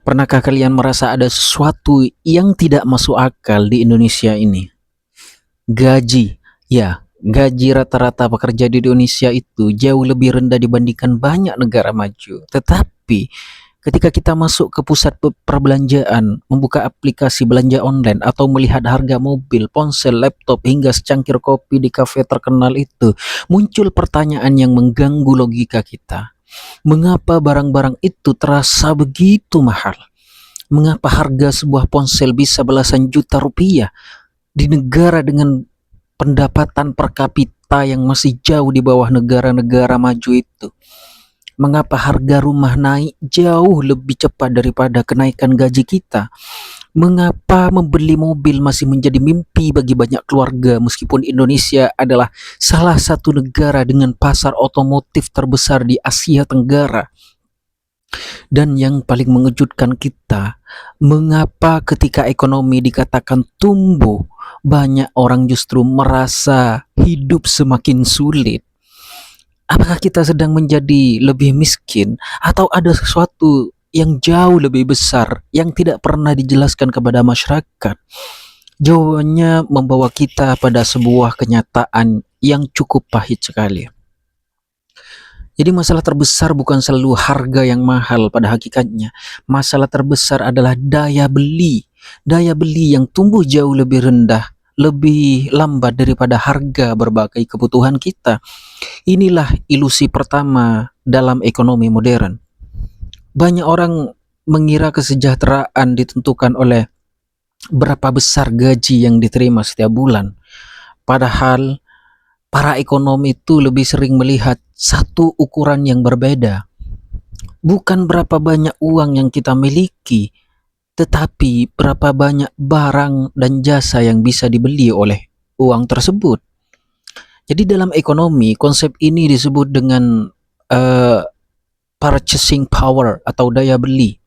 Pernahkah kalian merasa ada sesuatu yang tidak masuk akal di Indonesia ini? Gaji. Ya, gaji rata-rata pekerja di Indonesia itu jauh lebih rendah dibandingkan banyak negara maju. Tetapi ketika kita masuk ke pusat perbelanjaan, membuka aplikasi belanja online atau melihat harga mobil, ponsel, laptop hingga secangkir kopi di kafe terkenal itu, muncul pertanyaan yang mengganggu logika kita. Mengapa barang-barang itu terasa begitu mahal? Mengapa harga sebuah ponsel bisa belasan juta rupiah di negara dengan pendapatan per kapita yang masih jauh di bawah negara-negara maju itu? Mengapa harga rumah naik jauh lebih cepat daripada kenaikan gaji kita? Mengapa membeli mobil masih menjadi mimpi bagi banyak keluarga meskipun Indonesia adalah salah satu negara dengan pasar otomotif terbesar di Asia Tenggara? Dan yang paling mengejutkan kita, mengapa ketika ekonomi dikatakan tumbuh, banyak orang justru merasa hidup semakin sulit? Apakah kita sedang menjadi lebih miskin atau ada sesuatu yang jauh lebih besar yang tidak pernah dijelaskan kepada masyarakat? Jawabannya membawa kita pada sebuah kenyataan yang cukup pahit sekali. Jadi masalah terbesar bukan selalu harga yang mahal pada hakikatnya. Masalah terbesar adalah daya beli. Daya beli yang tumbuh jauh lebih rendah, lebih lambat daripada harga berbagai kebutuhan kita. Inilah ilusi pertama dalam ekonomi modern. Banyak orang mengira kesejahteraan ditentukan oleh berapa besar gaji yang diterima setiap bulan. Padahal para ekonom itu lebih sering melihat satu ukuran yang berbeda. Bukan berapa banyak uang yang kita miliki, tetapi berapa banyak barang dan jasa yang bisa dibeli oleh uang tersebut. Jadi dalam ekonomi, konsep ini disebut dengan purchasing power atau daya beli.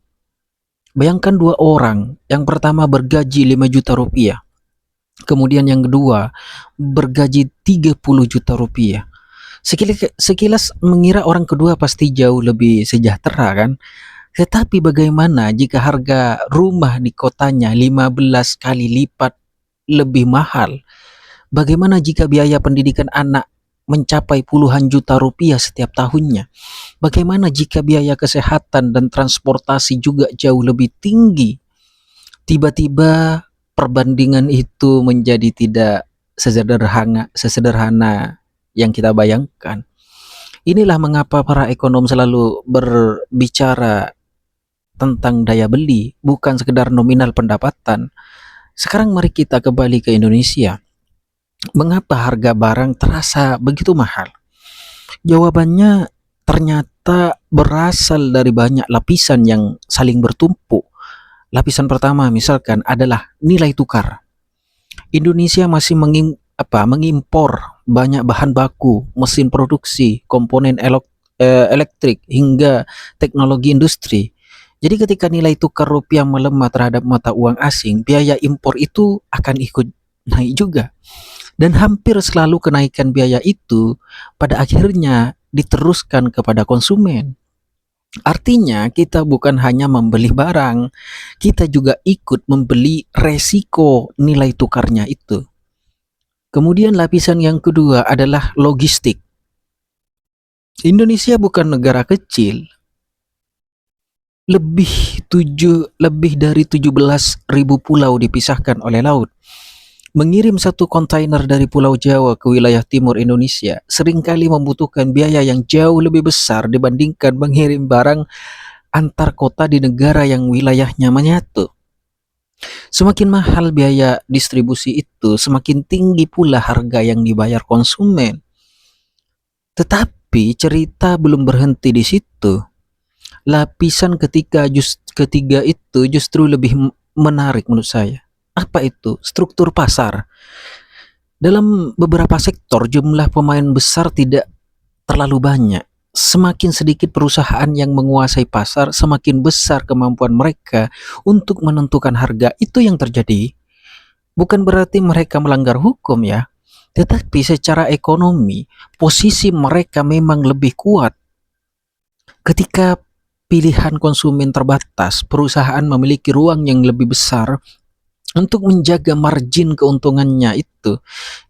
Bayangkan dua orang, yang pertama bergaji 5 juta rupiah. Kemudian yang kedua bergaji 30 juta rupiah. Sekilas mengira orang kedua pasti jauh lebih sejahtera kan? Tetapi bagaimana jika harga rumah di kotanya 15 kali lipat lebih mahal? Bagaimana jika biaya pendidikan anak mencapai puluhan juta rupiah setiap tahunnya? Bagaimana jika biaya kesehatan dan transportasi juga jauh lebih tinggi? Tiba-tiba perbandingan itu menjadi tidak sesederhana yang kita bayangkan. Inilah mengapa para ekonom selalu berbicara tentang daya beli, bukan sekedar nominal pendapatan. Sekarang mari kita kembali ke Indonesia. Mengapa harga barang terasa begitu mahal? Jawabannya ternyata berasal dari banyak lapisan yang saling bertumpuk. Lapisan pertama misalkan adalah nilai tukar. Indonesia masih mengimpor banyak bahan baku, mesin produksi, komponen elektrik hingga teknologi industri. Jadi ketika nilai tukar rupiah melemah terhadap mata uang asing, biaya impor itu akan ikut naik juga. Dan hampir selalu kenaikan biaya itu pada akhirnya diteruskan kepada konsumen. Artinya kita bukan hanya membeli barang, kita juga ikut membeli resiko nilai tukarnya itu. Kemudian lapisan yang kedua adalah logistik. Indonesia bukan negara kecil. Lebih dari 17.000 pulau dipisahkan oleh laut. Mengirim satu kontainer dari Pulau Jawa ke wilayah timur Indonesia seringkali membutuhkan biaya yang jauh lebih besar dibandingkan mengirim barang antar kota di negara yang wilayahnya menyatu. Semakin mahal biaya distribusi itu, semakin tinggi pula harga yang dibayar konsumen. Tetapi cerita belum berhenti di situ. Lapisan ketiga itu justru lebih menarik menurut saya. Apa itu? Struktur pasar. Dalam beberapa sektor, jumlah pemain besar tidak terlalu banyak. Semakin sedikit perusahaan yang menguasai pasar, semakin besar kemampuan mereka untuk menentukan harga. Itu yang terjadi. Bukan berarti mereka melanggar hukum ya, tetapi secara ekonomi, posisi mereka memang lebih kuat. Ketika pilihan konsumen terbatas, perusahaan memiliki ruang yang lebih besar untuk menjaga margin keuntungannya itu.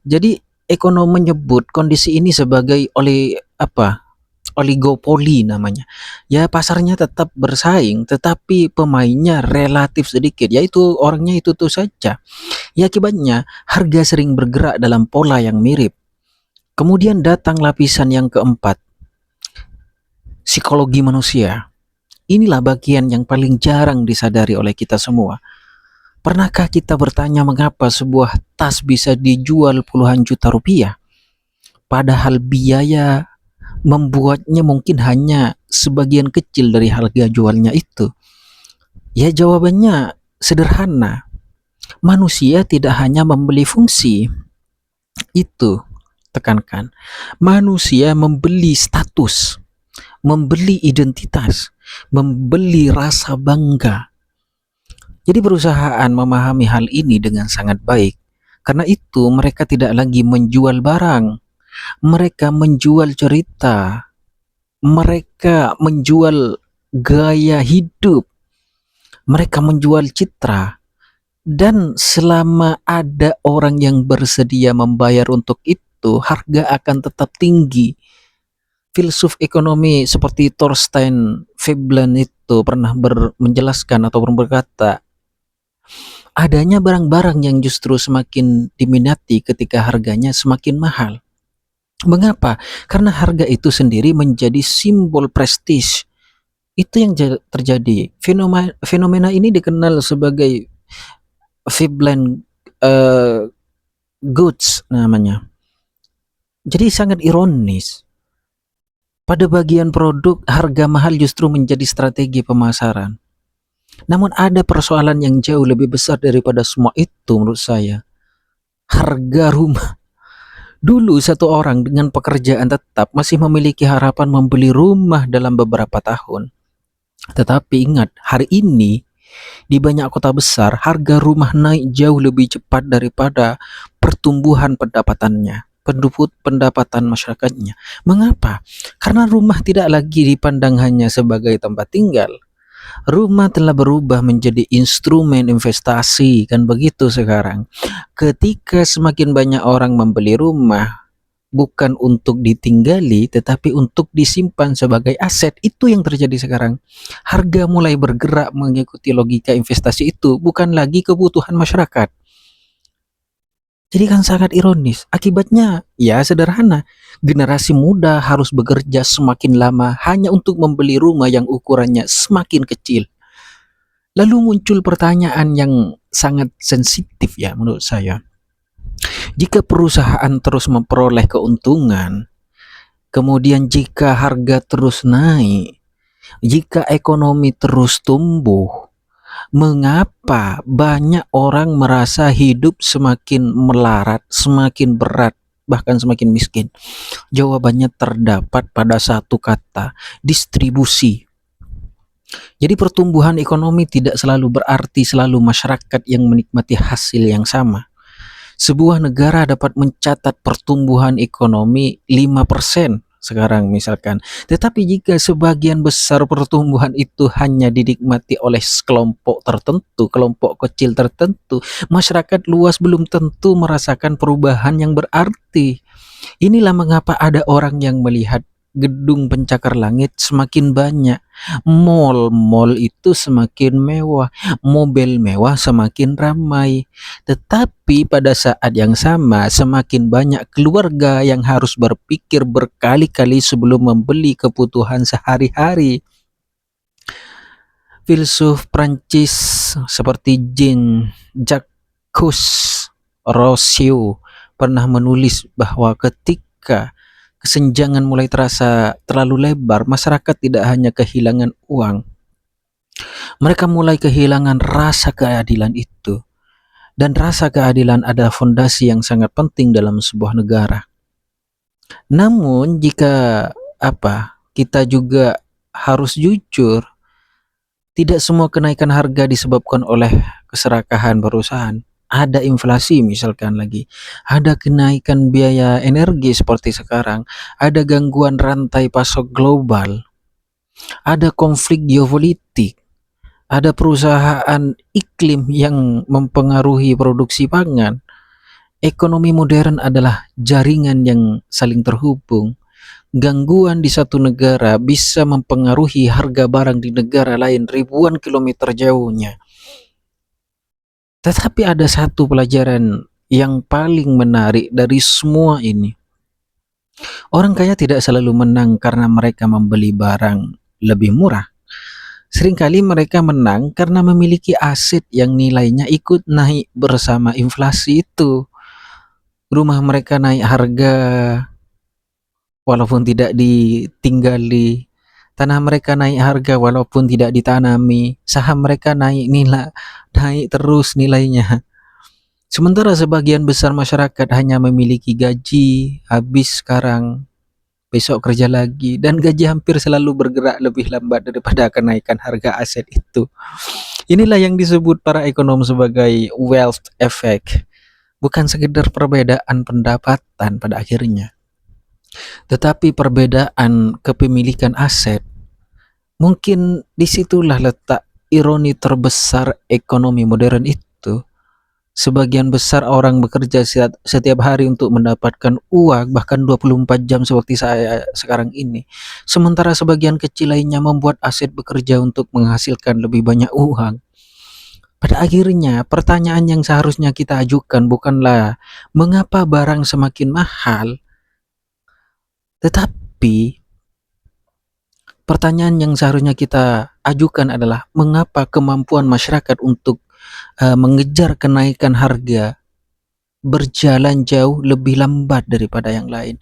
Jadi ekonom menyebut kondisi ini sebagai oligopoli namanya. Ya pasarnya tetap bersaing tetapi pemainnya relatif sedikit, yaitu orangnya itu saja. Ya akibatnya harga sering bergerak dalam pola yang mirip. Kemudian datang lapisan yang keempat, psikologi manusia. Inilah bagian yang paling jarang disadari oleh kita semua. Pernahkah kita bertanya mengapa sebuah tas bisa dijual puluhan juta rupiah? Padahal biaya membuatnya mungkin hanya sebagian kecil dari harga jualnya itu. Ya jawabannya sederhana. Manusia tidak hanya membeli fungsi, itu tekankan. Manusia membeli status, membeli identitas, membeli rasa bangga. Jadi perusahaan memahami hal ini dengan sangat baik. Karena itu mereka tidak lagi menjual barang, mereka menjual cerita, mereka menjual gaya hidup, mereka menjual citra. Dan selama ada orang yang bersedia membayar untuk itu, harga akan tetap tinggi. Filsuf ekonomi seperti Thorstein Veblen itu pernah menjelaskan atau berkata, adanya barang-barang yang justru semakin diminati ketika harganya semakin mahal. Mengapa? Karena harga itu sendiri menjadi simbol prestis. Itu yang terjadi. Fenomena ini dikenal sebagai Veblen goods namanya. Jadi sangat ironis. Pada bagian produk, harga mahal justru menjadi strategi pemasaran. Namun ada persoalan yang jauh lebih besar daripada semua itu menurut saya. Harga rumah. Dulu satu orang dengan pekerjaan tetap masih memiliki harapan membeli rumah dalam beberapa tahun. Tetapi ingat, hari ini di banyak kota besar harga rumah naik jauh lebih cepat daripada pertumbuhan pendapatan masyarakatnya. Mengapa? Karena rumah tidak lagi dipandang hanya sebagai tempat tinggal. Rumah telah berubah menjadi instrumen investasi, kan begitu sekarang. Ketika semakin banyak orang membeli rumah bukan untuk ditinggali tetapi untuk disimpan sebagai aset, itu yang terjadi sekarang. Harga mulai bergerak mengikuti logika investasi itu, bukan lagi kebutuhan masyarakat. Jadi kan sangat ironis. Akibatnya ya sederhana. Generasi muda harus bekerja semakin lama hanya untuk membeli rumah yang ukurannya semakin kecil. Lalu muncul pertanyaan yang sangat sensitif ya menurut saya. Jika perusahaan terus memperoleh keuntungan, kemudian jika harga terus naik, jika ekonomi terus tumbuh, mengapa banyak orang merasa hidup semakin melarat, semakin berat, bahkan semakin miskin? Jawabannya terdapat pada satu kata, distribusi. Jadi pertumbuhan ekonomi tidak selalu berarti selalu masyarakat yang menikmati hasil yang sama. Sebuah negara dapat mencatat pertumbuhan ekonomi 5% sekarang misalkan. Tetapi jika sebagian besar pertumbuhan itu hanya dinikmati oleh kelompok tertentu, kelompok kecil tertentu, masyarakat luas belum tentu merasakan perubahan yang berarti. Inilah mengapa ada orang yang melihat gedung pencakar langit semakin banyak, mall-mall itu semakin mewah, mobil mewah semakin ramai. Tetapi pada saat yang sama semakin banyak keluarga yang harus berpikir berkali-kali sebelum membeli kebutuhan sehari-hari. Filsuf Prancis seperti Jean-Jacques Rousseau pernah menulis bahwa ketika kesenjangan mulai terasa terlalu lebar, masyarakat tidak hanya kehilangan uang, mereka mulai kehilangan rasa keadilan itu. Dan rasa keadilan adalah fondasi yang sangat penting dalam sebuah negara. Namun jika kita juga harus jujur, tidak semua kenaikan harga disebabkan oleh keserakahan perusahaan. Ada inflasi misalkan lagi, ada kenaikan biaya energi seperti sekarang, ada gangguan rantai pasok global. ada konflik geopolitik, ada perusahaan iklim yang mempengaruhi produksi pangan. Ekonomi modern adalah jaringan yang saling terhubung. Gangguan di satu negara bisa mempengaruhi harga barang di negara lain ribuan kilometer jauhnya. Tetapi ada satu pelajaran yang paling menarik dari semua ini. Orang kaya tidak selalu menang karena mereka membeli barang lebih murah. Seringkali mereka menang karena memiliki aset yang nilainya ikut naik bersama inflasi itu. Rumah mereka naik harga walaupun tidak ditinggali. Tanah mereka naik harga walaupun tidak ditanami. Saham mereka naik nilai, naik terus nilainya. Sementara sebagian besar masyarakat hanya memiliki gaji habis sekarang, besok kerja lagi, dan gaji hampir selalu bergerak lebih lambat daripada kenaikan harga aset itu. Inilah yang disebut para ekonom sebagai wealth effect. Bukan sekedar perbedaan pendapatan pada akhirnya, tetapi perbedaan kepemilikan aset. Mungkin disitulah letak ironi terbesar ekonomi modern itu. Sebagian besar orang bekerja setiap hari untuk mendapatkan uang, bahkan 24 jam seperti saya sekarang ini. Sementara sebagian kecil lainnya membuat aset bekerja untuk menghasilkan lebih banyak uang. Pada akhirnya, pertanyaan yang seharusnya kita ajukan bukanlah mengapa barang semakin mahal, tetapi pertanyaan yang seharusnya kita ajukan adalah mengapa kemampuan masyarakat untuk mengejar kenaikan harga berjalan jauh lebih lambat daripada yang lain.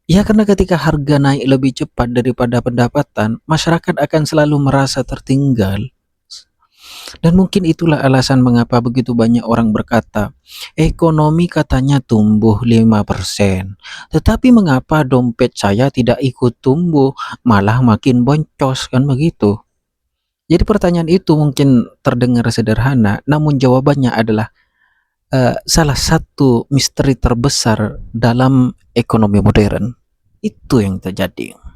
Ya, karena ketika harga naik lebih cepat daripada pendapatan, masyarakat akan selalu merasa tertinggal. Dan mungkin itulah alasan mengapa begitu banyak orang berkata, ekonomi katanya tumbuh 5%, tetapi mengapa dompet saya tidak ikut tumbuh, malah makin boncos, kan begitu. Jadi pertanyaan itu mungkin terdengar sederhana, namun jawabannya adalah salah satu misteri terbesar dalam ekonomi modern. Itu yang terjadi.